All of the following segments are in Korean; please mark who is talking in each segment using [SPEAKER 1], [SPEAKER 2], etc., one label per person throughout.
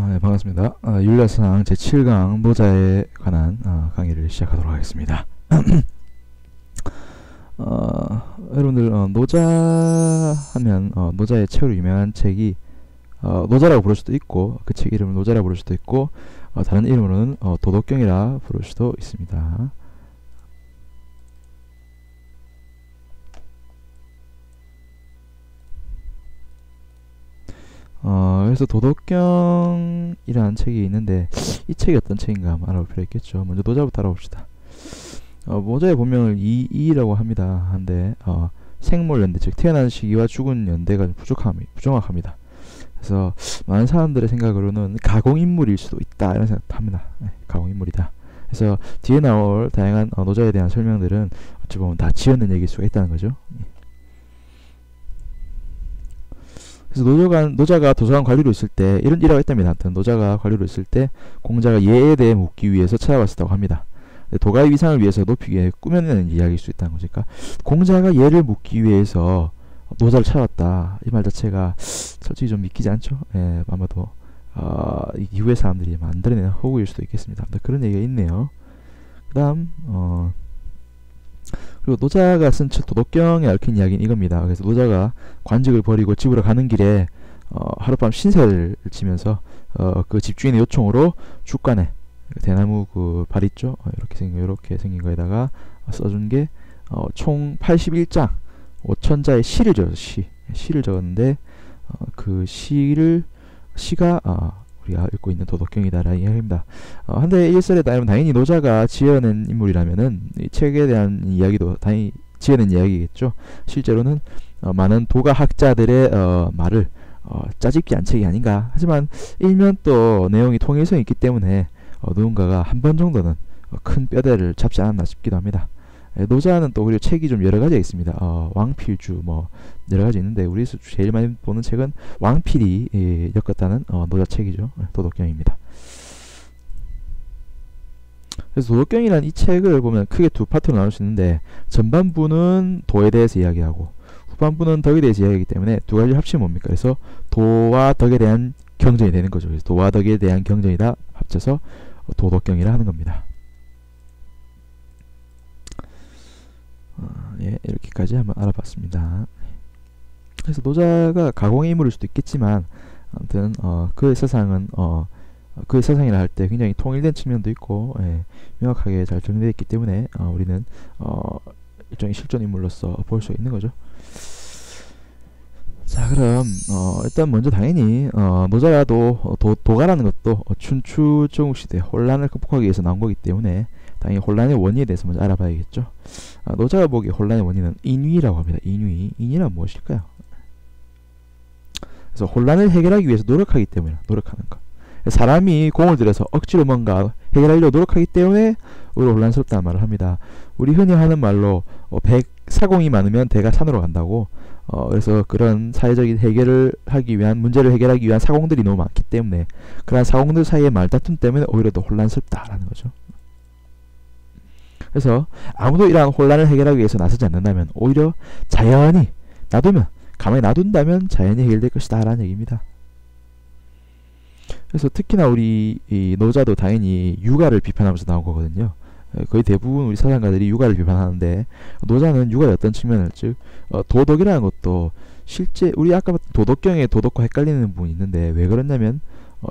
[SPEAKER 1] 네, 반갑습니다. 윤리사상 제7강 노자에 관한 강의를 시작하도록 하겠습니다. 여러분들 노자 하면 노자의 책으로 유명한 책이 노자라고 부를 수도 있고, 그 책 이름을 노자라고 부를 수도 있고, 다른 이름으로는 도덕경이라 부를 수도 있습니다. 그래서 도덕경이라는 책이 있는데, 이 책이 어떤 책인가 한번 알아볼 필요가 있겠죠. 먼저 노자부터 알아봅시다. 노자의 본명을 이라고 합니다. 한데 생몰연대, 즉 태어난 시기와 죽은 연대가 부정확합니다. 그래서 많은 사람들의 생각으로는 가공인물일 수도 있다, 이런 생각합니다. 네, 가공인물이다. 그래서 뒤에 나올 다양한 노자에 대한 설명들은 어찌 보면 다 지어낸 얘기일 수가 있다는 거죠. 그래서 노자가 도서관 관리로 있을 때 이런 일화가 있답니다. 아무튼 노자가 관리로 있을 때 공자가 예에 대해 묻기 위해서 찾아왔다고 합니다. 도가의 위상을 위해서 높이기 위해 꾸며내는 이야기일 수 있다는 거죠. 그러니까 공자가 예를 묻기 위해서 노자를 찾아왔다, 이 말 자체가 솔직히 좀 믿기지 않죠. 예, 아마도 이후의 사람들이 만들어내는 허구일 수도 있겠습니다. 그런 얘기가 있네요. 그 다음 그리고 노자가 쓴 책 도덕경에 얽힌 이야기는 이겁니다. 그래서 노자가 관직을 버리고 집으로 가는 길에 하룻밤 신세를 지면서 그 집주인의 요청으로 죽간에 대나무 그 발 있죠? 이렇게 생긴 거에다가 써준 게 총 81장 5천자의 시를 적었어요. 시를 적었는데 그 시가 우리가 읽고 있는 도덕경이다라는 이야기입니다. 한데 일설에 따르면 당연히 노자가 지어낸 인물이라면은 이 책에 대한 이야기도 당연히 지어낸 이야기겠죠. 실제로는 많은 도가학자들의 말을 짜집기 한 책이 아닌가. 하지만 일면 또 내용이 통일성이 있기 때문에 누군가가 한 번 정도는 큰 뼈대를 잡지 않았나 싶기도 합니다. 노자는 또 그리고 책이 좀 여러 가지가 있습니다. 왕필주 뭐 여러 가지 있는데 우리에서 제일 많이 보는 책은 왕필이 엮었다는 노자 책이죠. 도덕경입니다. 그래서 도덕경이라는 이 책을 보면 크게 두 파트로 나눌 수 있는데, 전반부는 도에 대해서 이야기하고 후반부는 덕에 대해서 이야기하기 때문에 두 가지를 합치면 뭡니까? 그래서 도와 덕에 대한 경전이 되는 거죠. 그래서 도와 덕에 대한 경전이다 합쳐서 도덕경이라 하는 겁니다. 예, 이렇게까지 한번 알아봤습니다. 그래서 노자가 가공의 인물일 수도 있겠지만, 아무튼 그의 세상은 그의 세상이라 할 때 굉장히 통일된 측면도 있고, 예, 명확하게 잘 정리되어 있기 때문에 우리는 일종의 실존 인물로서 볼 수 있는 거죠. 자, 그럼 일단 먼저 당연히 노자라도 도가라는 것도 춘추 전국시대 혼란을 극복하기 위해서 나온 거기 때문에 당연히 혼란의 원인에 대해서 먼저 알아봐야겠죠. 노자가 보기에 혼란의 원인은 인위라고 합니다. 인위란 무엇일까요? 그래서 혼란을 해결하기 위해서 노력하기 때문에 노력하는 것. 사람이 공을 들여서 억지로 뭔가 해결하려고 노력하기 때문에 오히려 혼란스럽다는 말을 합니다. 우리 흔히 하는 말로 사공이 많으면 대가 산으로 간다고. 그래서 그런 사회적인 해결을 하기 위한, 문제를 해결하기 위한 사공들이 너무 많기 때문에 그런 사공들 사이의 말다툼 때문에 오히려 더 혼란스럽다라는 거죠. 그래서 아무도 이러한 혼란을 해결하기 위해서 나서지 않는다면 오히려 자연히 가만히 놔둔다면 자연히 해결될 것이다 라는 얘기입니다. 그래서 특히나 우리 이 노자도 당연히 육아를 비판하면서 나온 거거든요. 거의 대부분 우리 사상가들이 육아를 비판하는데, 노자는 육아의 어떤 측면을, 즉 도덕이라는 것도 실제 우리 아까 봤던 도덕경의 도덕과 헷갈리는 부분이 있는데, 왜 그러냐면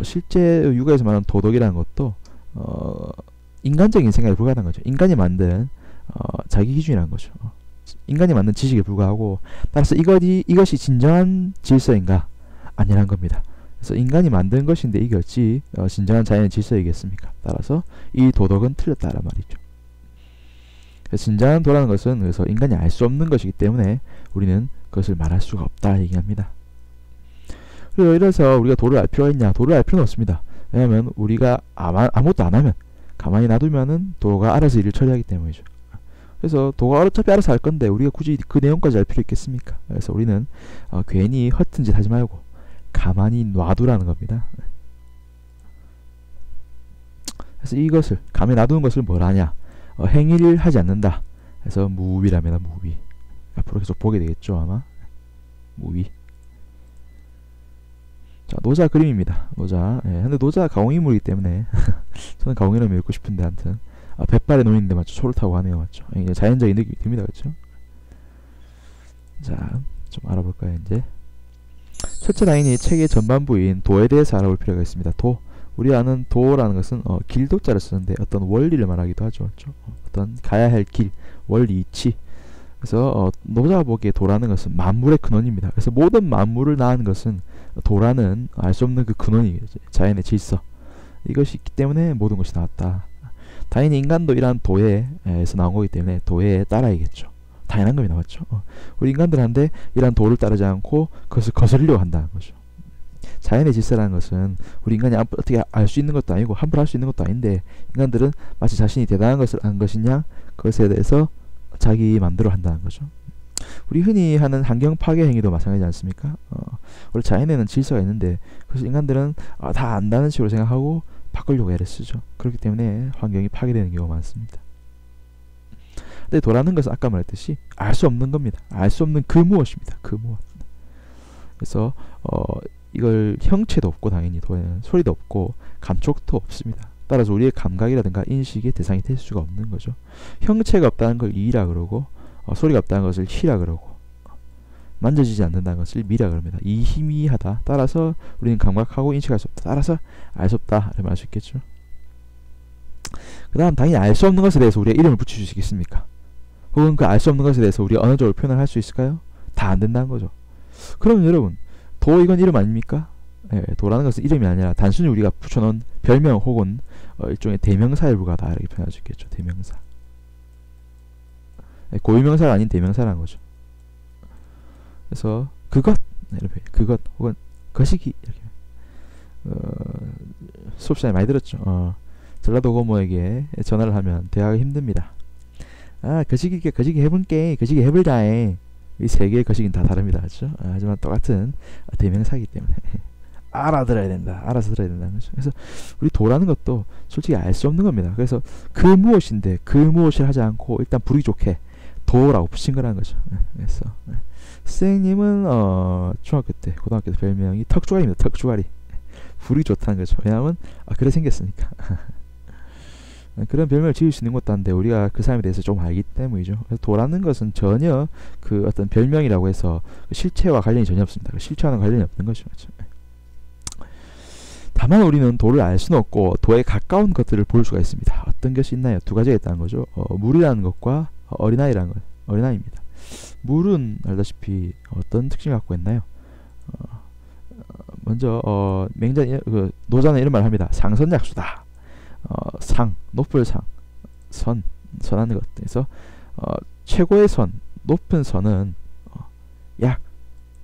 [SPEAKER 1] 실제 육아에서 말하는 도덕이라는 것도 인간적인 생각에 불과하다는 거죠. 인간이 만든 자기 기준이라는 거죠. 인간이 만든 지식에 불과하고, 따라서 이것이 진정한 질서인가? 아니라는 겁니다. 그래서 인간이 만든 것인데 이게 어찌 진정한 자연의 질서이겠습니까? 따라서 이 도덕은 틀렸다란 말이죠. 진정한 도라는 것은 그래서 인간이 알 수 없는 것이기 때문에 우리는 그것을 말할 수가 없다 얘기합니다. 그리고 이래서 우리가 도를 알 필요가 있냐? 도를 알 필요는 없습니다. 왜냐하면 우리가 아무것도 안 하면, 가만히 놔두면은 도가 알아서 일을 처리하기 때문이죠. 그래서 도가 어차피 알아서 할 건데 우리가 굳이 그 내용까지 알 필요 있겠습니까? 그래서 우리는 괜히 허튼 짓 하지 말고 가만히 놔두라는 겁니다. 그래서 이것을 가만히 놔두는 것을 뭘 하냐? 행위를 하지 않는다. 그래서 무위랍니다. 무위. 앞으로 계속 보게 되겠죠 아마. 무위. 자, 노자 그림입니다. 노자. 예, 근데 노자 가공인물이기 때문에 저는 가공이라면 읽고 싶은데 아무튼 백발의 노인인데 맞죠? 소를 타고 가네요 맞죠? 이게 자연적인 느낌이 듭니다 그렇죠? 자, 좀 알아볼까요 이제? 첫째 라인이 책의 전반부인 도에 대해서 알아볼 필요가 있습니다. 도. 우리 아는 도라는 것은 길도자를 쓰는데 어떤 원리를 말하기도 하죠. 그렇죠? 어떤 가야 할 길, 원리, 이치. 그래서 노자가 보기에 도라는 것은 만물의 근원입니다. 그래서 모든 만물을 낳은 것은 도라는 알 수 없는 그 근원이 자연의 질서. 이것이 있기 때문에 모든 것이 나왔다. 당연히 인간도 이러한 도에서 나온 거기 때문에 도에 따라야겠죠. 당연한 겁니다. 맞죠? 우리 인간들한테 이러한 도를 따르지 않고 그것을 거스르려고 한다는 거죠. 자연의 질서라는 것은 우리 인간이 어떻게 알 수 있는 것도 아니고 함부로 할 수 있는 것도 아닌데 인간들은 마치 자신이 대단한 것을 안 것이냐 그것에 대해서 자기 맘대로 한다는 거죠. 우리 흔히 하는 환경 파괴 행위도 마찬가지지 않습니까? 원래 자연에는 질서가 있는데 그래서 인간들은 다 안다는 식으로 생각하고 바꾸려고 애를 쓰죠. 그렇기 때문에 환경이 파괴되는 경우가 많습니다. 근데 도라는 것은 아까 말했듯이 알 수 없는 겁니다. 알 수 없는 그 무엇입니다. 그 무엇. 그래서 이걸 형체도 없고 당연히 도에는 소리도 없고 감촉도 없습니다. 따라서 우리의 감각이라든가 인식의 대상이 될 수가 없는 거죠. 형체가 없다는 걸 이라 그러고 소리가 없다는 것을 희라 그러고 만져지지 않는다는 것을 미라 그럽니다. 이희미하다. 따라서 우리는 감각하고 인식할 수 없다. 따라서 알 수 없다. 이렇게 말할 수 있겠죠. 그 다음 당연히 알 수 없는 것에 대해서 우리가 이름을 붙일 수 있겠습니까? 혹은 그 알 수 없는 것에 대해서 우리가 언어적으로 표현을 할 수 있을까요? 다 안 된다는 거죠. 그러면 여러분 도 이건 이름 아닙니까? 예, 도라는 것은 이름이 아니라 단순히 우리가 붙여놓은 별명 혹은 일종의 대명사에 불과하다 이렇게 표현할 수 있겠죠. 대명사. 예, 고유명사가 아닌 대명사라는 거죠. 그래서 그것 이렇게 그것 혹은 거시기 이렇게 수업 시간에 많이 들었죠. 전라도 고모에게 전화를 하면 대화가 힘듭니다. 거시기 해볼게 거시기 해볼다에 이 세 개의 거시기는 다 다릅니다. 그렇죠? 하지만 똑같은 대명사이기 때문에 알아들어야 된다. 알아서 들어야 된다는 거죠. 그래서 우리 도라는 것도 솔직히 알 수 없는 겁니다. 그래서 그 무엇인데 그 무엇을 하지 않고 일단 부르기 좋게 도라고 붙인 거라는 거죠. 그래서 선생님은 중학교 때 고등학교 때 별명이 턱주가리입니다. 턱주가리. 부르기 좋다는 거죠. 왜냐하면 그래 생겼으니까. 그런 별명을 지을 수 있는 것도 한데 우리가 그 사람에 대해서 좀 알기 때문이죠. 그래서 도라는 것은 전혀 그 어떤 별명이라고 해서 실체와 관련이 전혀 없습니다. 그 실체와는 관련이 없는 것이죠. 다만 우리는 도를 알 수는 없고 도에 가까운 것들을 볼 수가 있습니다. 어떤 것이 있나요? 두 가지가 있다는 거죠. 물이라는 것과 어린아이라는 것. 어린아이입니다. 물은 알다시피 어떤 특징을 갖고 있나요? 먼저 노자는 이런 말을 합니다. 상선약수다. 상, 높을 상, 선하는 것. 그래서 최고의 선, 높은 선은 약,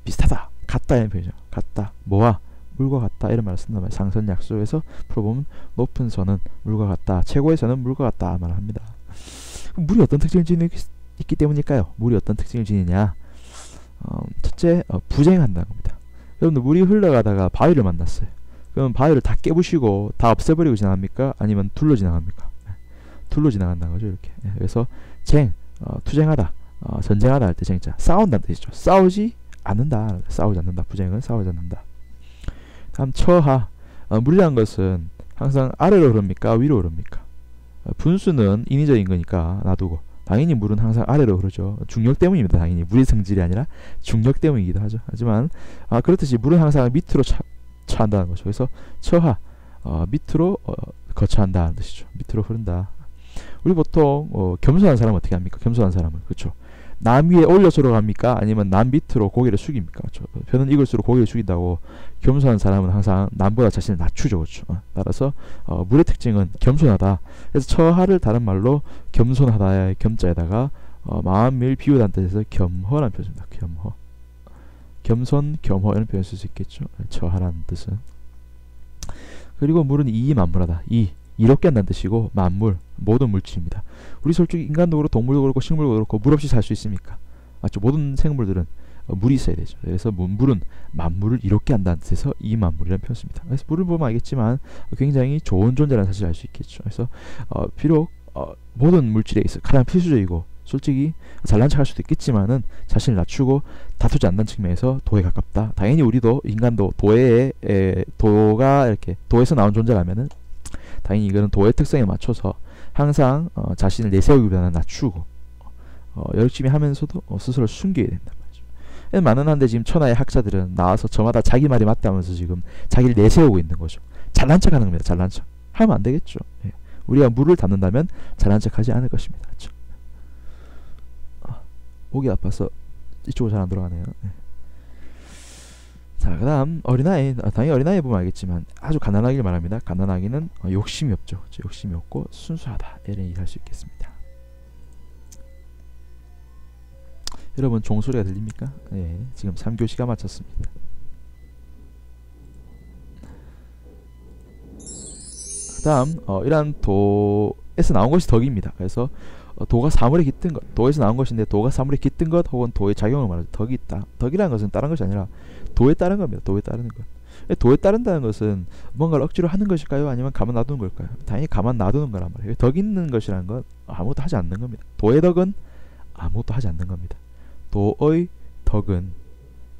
[SPEAKER 1] 비슷하다, 같다 이런 표현이죠. 같다, 뭐와 물과 같다 이런 말을 쓴단 말이에요. 상선약수에서 풀어보면 높은 선은 물과 같다, 최고의 선은 물과 같다 말을 합니다. 그럼 물이 어떤 특징을 지니기 때문일까요? 물이 어떤 특징을 지니냐? 첫째, 부쟁한다는 겁니다. 여러분들 물이 흘러가다가 바위를 만났어요. 그럼 바위를 다 깨부시고 다 없애버리고 지나갑니까? 아니면 둘로 지나갑니까? 둘로 지나간다는 거죠. 이렇게. 그래서 투쟁하다, 전쟁하다 할 때 쟁자, 싸운다는 뜻이죠. 싸우지 않는다. 싸우지 않는다. 부쟁은 싸우지 않는다. 다음 처하. 물이라는 것은 항상 아래로 흐릅니까? 위로 흐릅니까? 분수는 인위적인 거니까 놔두고 당연히 물은 항상 아래로 흐르죠. 중력 때문입니다. 당연히 물의 성질이 아니라 중력 때문이기도 하죠. 하지만 그렇듯이 물은 항상 밑으로 처한다는 거죠. 그래서 처하, 밑으로 거처한다는 뜻이죠. 밑으로 흐른다. 우리 보통 겸손한 사람은 어떻게 합니까? 겸손한 사람은 그렇죠. 남 위에 올려서로 갑니까? 아니면 남 밑으로 고개를 숙입니까? 그렇죠. 벼는 익을수록 고개를 숙인다고 겸손한 사람은 항상 남보다 자신을 낮추죠. 그렇죠. 따라서 물의 특징은 겸손하다. 그래서 처하를 다른 말로 겸손하다의 겸자에다가 마음을 비우다는 뜻에서 겸허라는 표현입니다. 겸허. 겸손, 겸허 이런 표현을 쓸 수 있겠죠. 처하라는 뜻은. 그리고 물은 이만물하다. 이롭게 한다는 뜻이고 만물, 모든 물질입니다. 우리 솔직히 인간도 그렇고 동물도 그렇고 식물도 그렇고 물 없이 살 수 있습니까? 맞죠? 모든 생물들은 물이 있어야 되죠. 그래서 물은 만물을 이롭게 한다는 뜻에서 이 만물이라는 표현을 씁니다. 그래서 물을 보면 알겠지만 굉장히 좋은 존재라는 사실을 알 수 있겠죠. 그래서 비록 모든 물질에 있어 가장 필수적이고 솔직히 잘난 척할 수도 있겠지만은 자신을 낮추고 다투지 않는 측면에서 도에 가깝다. 당연히 우리도 인간도 도가 이렇게 도에서 나온 존재라면은 당연히 이거는 도의 특성에 맞춰서 항상 자신을 내세우기보다는 낮추고 열심히 하면서도 스스로를 숨겨야 된단 말이죠. 많은 한데 지금 천하의 학자들은 나와서 저마다 자기 말이 맞다면서 지금 자기를 내세우고 있는 거죠. 잘난 척하는 겁니다. 잘난 척 하면 안 되겠죠. 예. 우리가 물을 담는다면 잘난 척하지 않을 것입니다. 그렇죠? 목이 아파서 이쪽으로 잘 안 돌아가네요. 네. 자, 그 다음 어린아이. 당연히 어린아이 보면 알겠지만 아주 가난하기를 말합니다. 가난하기는 욕심이 없죠. 욕심이 없고 순수하다 이런 얘기를 할 수 있겠습니다. 여러분 종소리가 들립니까? 예, 지금 3교시가 마쳤습니다. 그 다음 이러한 도에서 나온 것이 덕입니다. 그래서 도가 사물에 깃든 것, 도에서 나온 것인데 도가 사물에 깃든 것 혹은 도의 작용을 말하죠. 덕이 있다. 덕이라는 것은 다른 것이 아니라 도에 따른 겁니다. 도에 따르는 것. 도에 따른다는 것은 뭔가를 억지로 하는 것일까요? 아니면 가만 놔두는 걸까요? 당연히 가만 놔두는 거란 말이에요. 덕 있는 것이라는 건 아무것도 하지 않는 겁니다. 도의 덕은 아무것도 하지 않는 겁니다. 도의 덕은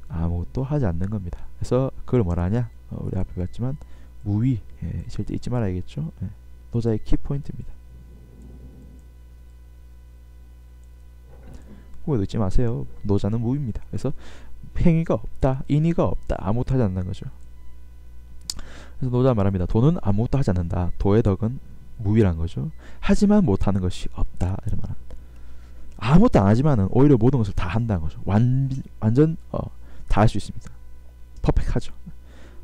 [SPEAKER 1] 아무것도 하지 않는 겁니다. 그래서 그걸 뭐라 하냐? 우리 앞에 봤지만 무위. 예, 절대 잊지 말아야겠죠. 예, 노자의 키포인트입니다. 그거 잊지 마세요. 노자는 무위입니다. 그래서 행위가 없다, 인의가 없다, 아무것도 하지 않는 거죠. 그래서 노자 말합니다. 도는 아무것도 하지 않는다. 도의 덕은 무위란 거죠. 하지만 못하는 것이 없다 이런 말합니다. 아무것도 안 하지만은 오히려 모든 것을 다 한다는 거죠. 완전 다 할 수 있습니다. 퍼펙트하죠.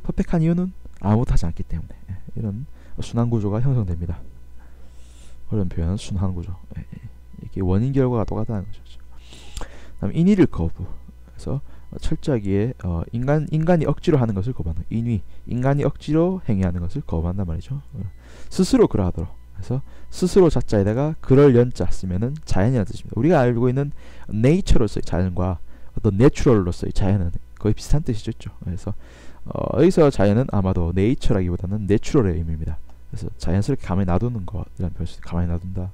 [SPEAKER 1] 퍼펙트한 이유는 아무것도 하지 않기 때문에. 이런 순환구조가 형성됩니다. 어려운 표현 순환구조. 이게 원인 결과가 똑같다는 거죠. 다음 인의를 거부. 그래서 철저하게 인간이 억지로 하는 것을 거부하는 인위. 인간이 억지로 행위하는 것을 거부한단 말이죠. 스스로 그러하도록. 그래서 스스로 자자에다가 그럴 연자 쓰면은 자연이라는 뜻입니다. 우리가 알고 있는 nature로서의 자연과 어떤 natural로서의 자연은 거의 비슷한 뜻이죠. 그래서 여기서 자연은 아마도 nature라기보다는 natural의 의미입니다. 그래서 자연스럽게 가만히 놔두는 것이라는 표현을 가만히 놔둔다.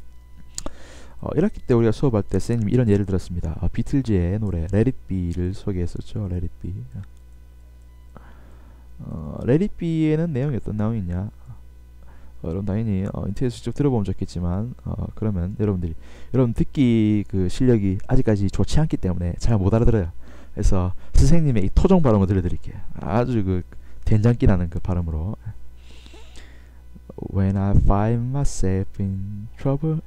[SPEAKER 1] 1학기 때 우리가 수업할 때 선생님이 이런 예를 들었습니다. 비틀즈의 노래 Let It Be를 소개했었죠. Let It Be. Let It Be에는 내용이 어떤 내용이냐? 여러분 당연히 인터넷에서 직접 들어보면 좋겠지만 그러면 여러분 듣기 그 실력이 아직까지 좋지 않기 때문에 잘 못 알아들어요. 그래서 선생님의 이 토종 발음을 들려드릴게요. 아주 그 된장기 나는 그 발음으로. When I find myself in trouble,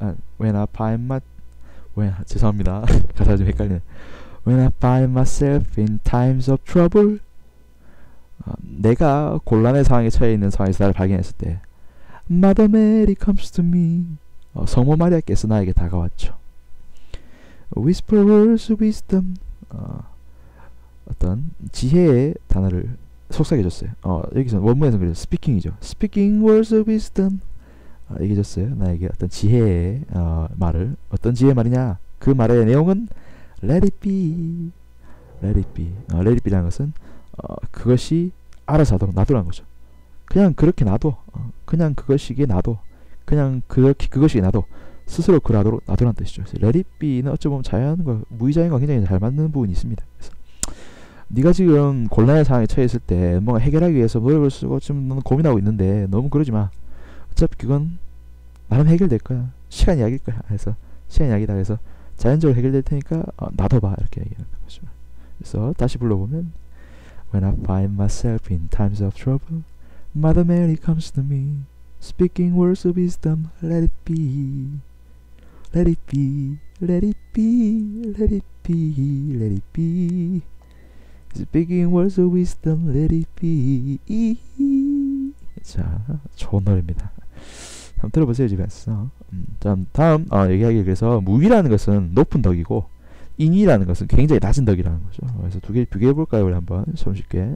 [SPEAKER 1] 죄송합니다. 가사가 좀 헷갈리네. When I find myself in times of trouble, 내가 곤란의 상황에 처해 있는 상황에서 나를 발견했을 때, Mother Mary comes to me, 성모 마리아께서 나에게 다가왔죠. Whisper words of wisdom, 어떤 지혜의 단어를 속삭여줬어요. 여기서 원문에서 그래요. 스피킹이죠. Speaking words of wisdom. 얘기해줬어요. 나에게 어떤 지혜의 말을. 어떤 지혜의 말이냐? 그 말의 내용은 Let it be. Let it be. Let it be라는 것은 그것이 알아서 하도록 놔두라는 거죠. 그냥 그렇게 놔둬. 그냥 그것이기에 놔둬. 그냥 그것이기에 놔둬. 스스로 그러하도록 놔두라는 뜻이죠. Let it be는 어쩌면 자연과 무의자연과 굉장히 잘 맞는 부분이 있습니다. 그래서 네가 지금 곤란한 상황에 처해 있을 때 뭔가 해결하기 위해서 노력을 쓰고 지금 너는 고민하고 있는데 너무 그러지 마. 어차피 그건 나름 해결될 거야. 시간 이야기일 거야. 그래서 시간 이야기다. 그래서 자연적으로 해결될 테니까 놔둬봐 이렇게 얘기하는 거죠. 그래서 다시 불러보면 When I find myself in times of trouble, Mother Mary comes to me, speaking words of wisdom. Let it be, let it be, let it be, let it be, let it be. Speaking words of wisdom, let it be. 자, 좋은 노래입니다. 한번 들어보세요 집에서. 자, 다음 얘기하기 위해서 무위라는 것은 높은 덕이고 인위라는 것은 굉장히 낮은 덕이라는 거죠. 그래서 두 개 비교해 볼까요? 우리 한번좀 쉽게.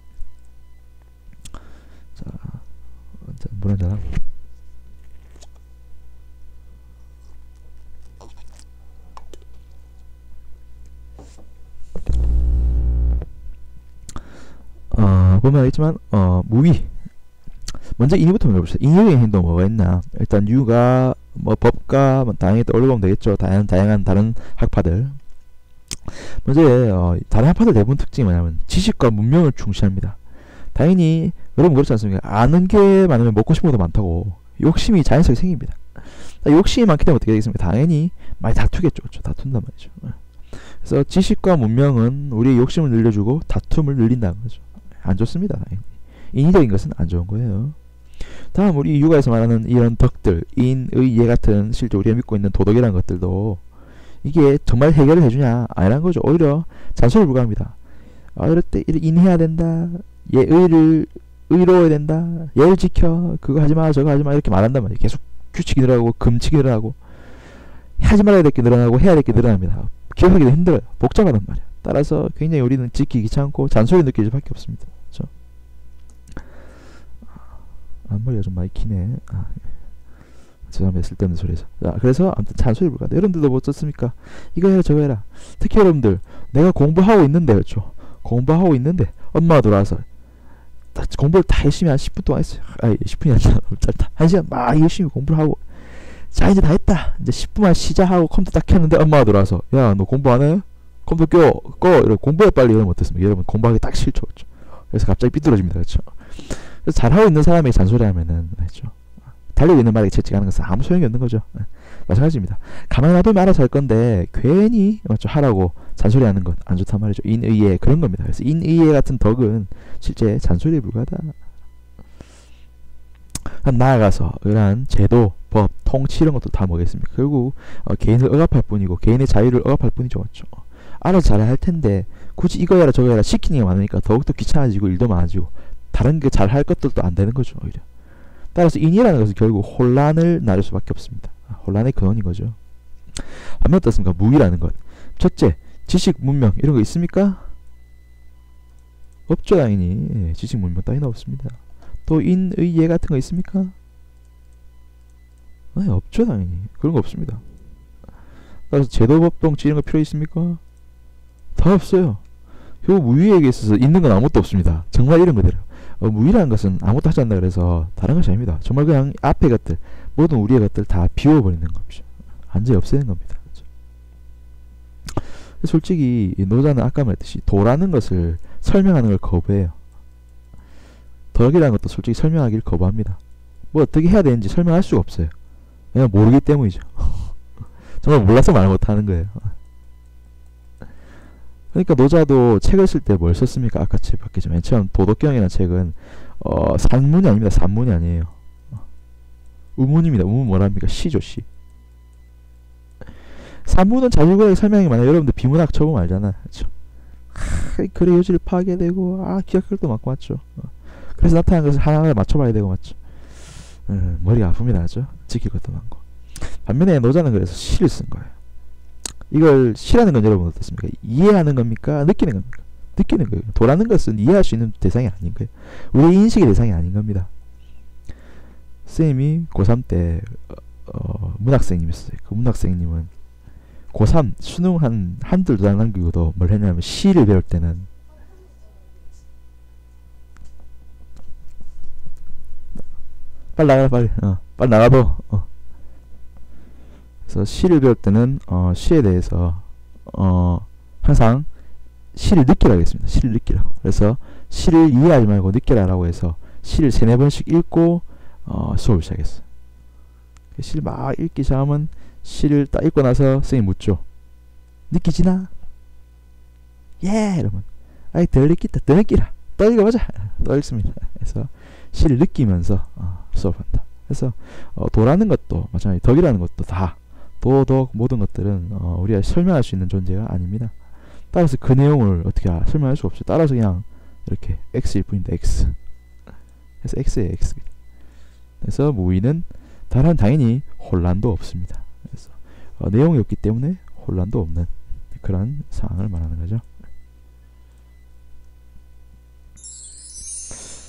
[SPEAKER 1] 자, 물 한잔 하고. 보면 알겠지만 무위. 먼저 인위부터 읽어봅시다. 인위적인 행동 뭐가 있나? 일단 유가 뭐 법과 뭐 다양히 떠올려보면 되겠죠. 다양한 다른 학파들. 먼저 다른 학파들 대부분 특징이 뭐냐면 지식과 문명을 중시합니다. 당연히 여러분 그렇지 않습니까? 아는 게 많으면 먹고 싶은 것도 많다고 욕심이 자연스럽게 생깁니다. 욕심이 많기 때문에 어떻게 되겠습니까? 당연히 많이 다투겠죠. 그렇죠? 다툰단 말이죠. 그래서 지식과 문명은 우리의 욕심을 늘려주고 다툼을 늘린다는 거죠. 안 좋습니다. 당연히. 인위적인 것은 안 좋은 거예요. 다음 우리 육아에서 말하는 이런 덕들, 인, 의, 예 같은 실제 우리가 믿고 있는 도덕이라는 것들도 이게 정말 해결을 해주냐? 아니란 거죠. 오히려 잔소리에 불과합니다. 이럴 때 인해야 된다. 의로워야 된다. 예를 지켜. 그거 하지마 저거 하지마 이렇게 말한단 말이에요. 계속 규칙이 늘어나고 금칙이 늘어나고 하지 말아야 될 게 늘어나고 해야 될 게 늘어납니다. 기억하기도 힘들어요. 복잡하단 말이에요. 따라서 굉장히 우리는 지키기 귀찮고 잔소리 느낄 수밖에 없습니다. 그렇죠? 앞머리가 좀 많이 기네. 죄송합니다. 쓸데없는 소리에서. 자, 그래서 아무튼 잔소리 불가다. 여러분들도 뭐 어떻습니까? 이거 해라 저거 해라. 특히 여러분들 내가 공부하고 있는데 그렇죠? 공부하고 있는데 엄마가 돌아와서 공부를 다 열심히 한 10분 동안 했어요. 10분이 아니라 너무 짧다. 1시간 막 열심히 공부를 하고 자 이제 다 했다. 이제 10분만 쉬자 하고 컴퓨터 딱 켰는데 엄마가 돌아와서 야 너 공부 안 해? 컴퓨터 꺼 이러고 공부해 빨리 이러면 어떻습니까? 여러분 공부하기 딱 싫죠. 그렇죠? 그래서 갑자기 삐뚤어집니다. 그렇죠? 그래서 잘하고 있는 사람에게 잔소리하면은 그렇죠? 달리고 있는 말에게 채찍하는 것은 아무 소용이 없는 거죠. 마찬가지입니다. 가만히 놔두면 알아서 할 건데 괜히 맞죠? 하라고 잔소리하는 건 안 좋단 말이죠. 인의예 그런 겁니다. 그래서 인의예 같은 덕은 실제 잔소리에 불과하다. 나아가서 이러한 제도, 법, 통치 이런 것도 다 뭐겠습니까? 결국 개인을 억압할 뿐이고 개인의 자유를 억압할 뿐이죠. 맞죠? 알아서 잘해야 할 텐데 굳이 이거 해라 저거 해라 시키는 게 많으니까 더욱더 귀찮아지고 일도 많아지고 다른 게 잘할 것들도 안 되는 거죠. 오히려. 따라서 인이라는 것은 결국 혼란을 낳을 수밖에 없습니다. 혼란의 근원인 거죠. 반면 어떻습니까? 무의라는 것. 첫째, 지식, 문명 이런 거 있습니까? 없죠. 당연히. 지식, 문명 따위는 없습니다. 또 인, 의, 예 같은 거 있습니까? 없죠. 당연히. 그런 거 없습니다. 따라서 제도, 법, 통치 이런 거 필요 있습니까? 다 없어요. 결국 무의에게 있어서 있는 건 아무것도 없습니다. 정말 이런 거대로. 무의라는 것은 아무것도 하지 않는다 그래서 다른 것이 아닙니다. 정말 그냥 앞에 것들 모든 우리의 것들 다 비워버리는 겁니다. 완전히 없애는 겁니다. 그렇죠? 솔직히 노자는 아까 말했듯이 도라는 것을 설명하는 걸 거부해요. 덕이라는 것도 솔직히 설명하기를 거부합니다. 뭐 어떻게 해야 되는지 설명할 수가 없어요. 그냥 모르기 때문이죠. 정말 몰라서 말 못하는 거예요. 그러니까 노자도 책을 쓸 때 뭘 썼습니까? 아까 책 봤겠죠. 맨 처음 도덕경이라는 책은 산문이 아닙니다. 산문이 아니에요. 우문입니다. 우문 뭐랍니까? 시죠. 시. 산문은 자주구하게 설명이 많아요. 여러분들 비문학 처음 알잖아. 그렇죠? 글의 요지를 파괴되고 기억력도 많고 맞죠. 그래서 나타난 것을 하나하나 맞춰봐야 되고 맞죠. 머리가 아픕니다. 그렇죠? 지킬 것도 많고. 반면에 노자는 그래서 시를 쓴 거예요. 이걸 시라는 건 여러분 어떻습니까? 이해하는 겁니까? 느끼는 겁니까? 느끼는 거예요. 도라는 것은 이해할 수 있는 대상이 아닌 거예요. 우리의 인식의 대상이 아닌 겁니다. 선생님이 고3 때 문학생님이었어요. 그 문학생님은 고3 수능 한 줄도 안 남기고도 뭘 했냐면 시를 배울 때는 빨리 나가라 빨리 빨리 나가도 그래서 시를 배울 때는 시에 대해서 항상 시를 느끼라고 했습니다. 시를 느끼라고. 그래서 시를 이해하지 말고 느끼라라고 해서 시를 3-4번씩 읽고 수업을 시작했어요. 시를 막 읽기 시작하면 시를 딱 읽고 나서 선생님이 묻죠. 느끼지나? 예! 이러면 덜 느끼다. 더 느끼라. 또 읽어보자. 또 읽습니다. 그래서 시를 느끼면서 수업한다. 그래서 도라는 것도 마찬가지 덕이라는 것도 다 도덕 모든 것들은 우리가 설명할 수 있는 존재가 아닙니다. 따라서 그 내용을 어떻게 설명할 수 없어요. 따라서 그냥 이렇게 X일 뿐인데 X. 그래서 X예요. X. 그래서 무의는 다른 당연히 혼란도 없습니다. 그래서 내용이 없기 때문에 혼란도 없는 그런 상황을 말하는 거죠.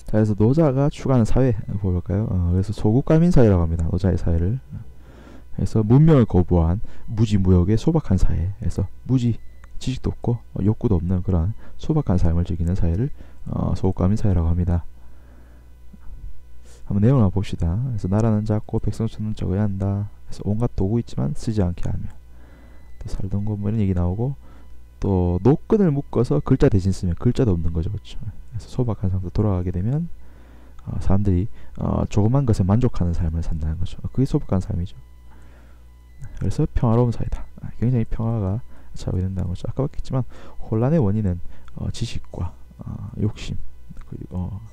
[SPEAKER 1] 자, 그래서 노자가 추구하는 사회 볼까요? 그래서 소국가민 사회라고 합니다. 노자의 사회를. 그래서 문명을 거부한 무지무역의 소박한 사회. 그래서 무지 지식도 없고 욕구도 없는 그런 소박한 삶을 즐기는 사회를 소국가민 사회라고 합니다. 한번 내용을 한번 봅시다. 그래서 나라는 작고 백성수는 적어야 한다. 그래서 온갖 도구 있지만 쓰지 않게 하며, 또 살던 곳 뭐 이런 얘기 나오고, 또 노끈을 묶어서 글자 대신 쓰면 글자도 없는 거죠. 그렇죠? 그래서 소박한 삶으로 돌아가게 되면 사람들이 조그만 것에 만족하는 삶을 산다는 거죠. 그게 소박한 삶이죠. 그래서 평화로운 사회다. 굉장히 평화가 차오게 된다는 거죠. 아까 봤겠지만 혼란의 원인은 지식과 욕심,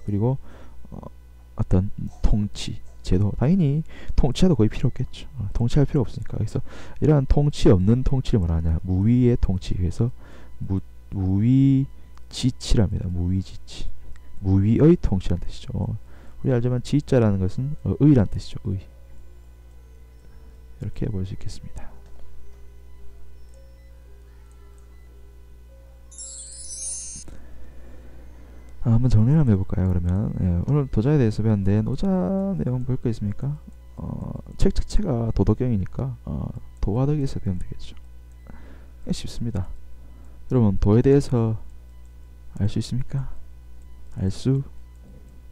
[SPEAKER 1] 그리고 어떤 통치, 제도, 당연히 통치도 거의 필요 없겠죠. 통치할 필요 없으니까. 그래서 이러한 통치 없는 통치를 뭐라 하냐, 무위의 통치. 그래서 무위지치랍니다. 무위지치, 무위의 통치라는 뜻이죠. 우리 알지만 지자라는 것은 의란 뜻이죠. 의. 이렇게 볼 수 있겠습니다. 한번 정리를 한번 해볼까요? 그러면 오늘 도자에 대해서 배웠는데, 노자 내용 볼 거 있습니까? 책 자체가 도덕경이니까 도와 덕에서 배우면 되겠죠. 쉽습니다. 여러분, 도에 대해서 알 수 있습니까? 알 수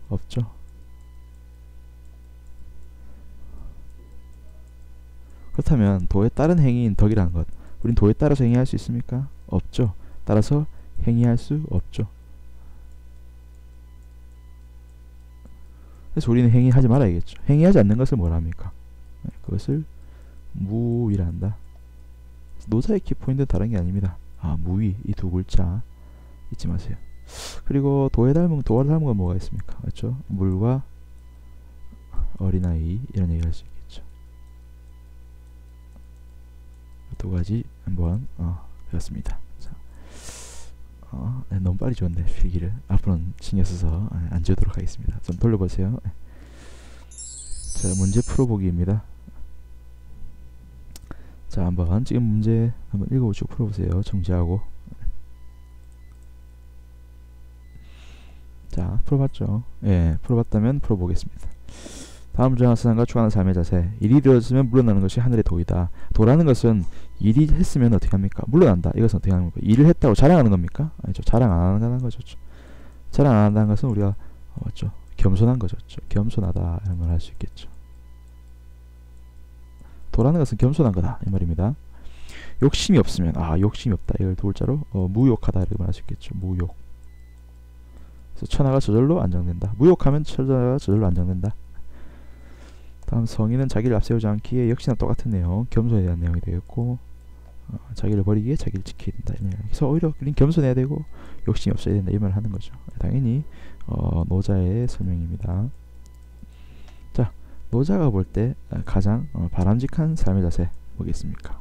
[SPEAKER 1] 없죠. 그렇다면 도에 따른 행위인 덕이라는 것, 우린 도에 따라서 행위할 수 있습니까? 없죠. 따라서 행위할 수 없죠. 그래서 우리는 행위하지 말아야겠죠. 행위하지 않는 것을 뭐라 합니까? 그것을 무위라 한다. 노자의 키포인트는 다른 게 아닙니다. 무위, 이 두 글자 잊지 마세요. 그리고 도와 닮은 건 뭐가 있습니까? 그렇죠? 물과 어린아이, 이런 얘기 할 수 있겠죠. 두 가지 한번 배웠습니다. 자, 너무 빨리 줬네. 필기를 앞으로는 신경 써서 안 지우도록 하겠습니다. 좀 돌려보세요. 자, 문제 풀어보기입니다. 자, 한번 지금 문제 한번 읽어보시고 풀어보세요. 정지하고. 자, 풀어봤죠? 예, 풀어봤다면 풀어보겠습니다. 다음 중 세상과 추구하는 삶의 자세. 일이 이루어지면 물러나는 것이 하늘의 도이다. 도라는 것은 일이 했으면 어떻게 합니까? 물러난다. 이것은 어떻게 하는 겁니까? 일을 했다고 자랑하는 겁니까? 아니죠. 자랑 안 하는 거죠. 자랑 안 한다는 것은 우리가 맞죠? 겸손한 거죠. 겸손하다, 이런 말 할 수 있겠죠. 도라는 것은 겸손한 거다, 이 말입니다. 욕심이 없으면 욕심이 없다. 이걸 두 글자로 무욕하다, 이렇게 말할 수 있겠죠. 무욕. 그래서 천하가 저절로 안정된다. 무욕하면 천하가 저절로 안정된다. 다음, 성인은 자기를 앞세우지 않기에, 역시나 똑같은 내용, 겸손에 대한 내용이 되겠고, 자기를 버리기에 자기를 지켜야 된다. 그래서 오히려 우린 겸손해야 되고 욕심이 없어야 된다, 이 말을 하는 거죠. 당연히 노자의 설명입니다. 자, 노자가 볼 때 가장 바람직한 삶의 자세 뭐겠습니까?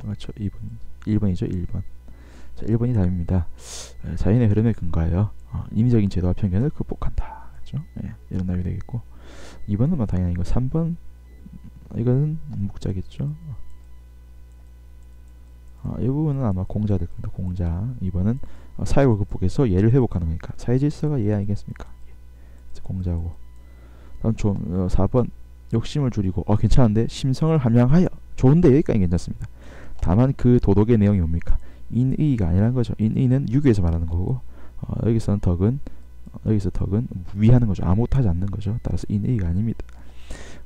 [SPEAKER 1] 맞죠? 1번이죠. 1번. 자, 1번이 답입니다. 자연의 흐름에 근거하여 인위적인 제도와 편견을 극복한다. 그렇죠? 예, 이런 답이 되겠고, 2번은 뭐 당연히 이거. 3번 이거는 묵자겠죠. 이 부분은 아마 공자 될 겁니다. 공자. 2번은 사욕을 극복해서 예를 회복하는 거니까 사회 질서가 예 아니겠습니까? 예. 공자고. 다음 4번 욕심을 줄이고 괜찮은데 심성을 함양하여. 좋은데 여기까지 괜찮습니다. 다만 그 도덕의 내용이 뭡니까? 인의가 아니라는 거죠. 인의는 유교에서 말하는 거고, 여기서 덕은 위하는 거죠. 아무것도 하지 않는 거죠. 따라서 인의가 아닙니다.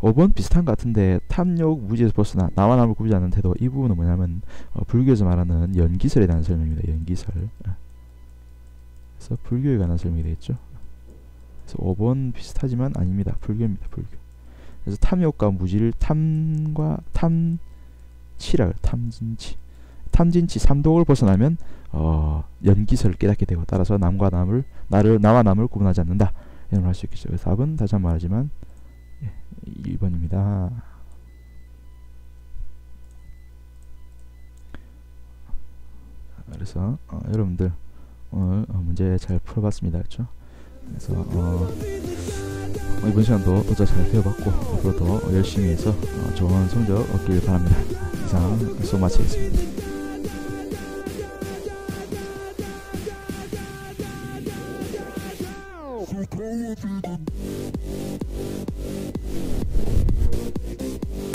[SPEAKER 1] 5번 비슷한 것 같은데, 탐욕 무지에서 벗어나 나와 남을 구비지 않는 태도. 이 부분은 뭐냐면 불교에서 말하는 연기설에 대한 설명입니다. 연기설. 그래서 불교에 관한 설명이 되겠죠. 그래서 5번 비슷하지만 아닙니다. 불교입니다. 불교. 그래서 탐욕과 무지를 탐진치 삼독을 벗어나면 연기설을 깨닫게 되고, 따라서 나와 남을 구분하지 않는다, 이런 걸 할 수 있겠죠. 그래서 답은 다시 한번 말하지만 2번입니다. 그래서 여러분들 오늘 문제 잘 풀어봤습니다. 그렇죠? 그래서 이번 시간도 도자 잘 배워봤고, 앞으로도 열심히 해서 좋은 성적 얻길 바랍니다. 이상 수업 마치겠습니다. Come on,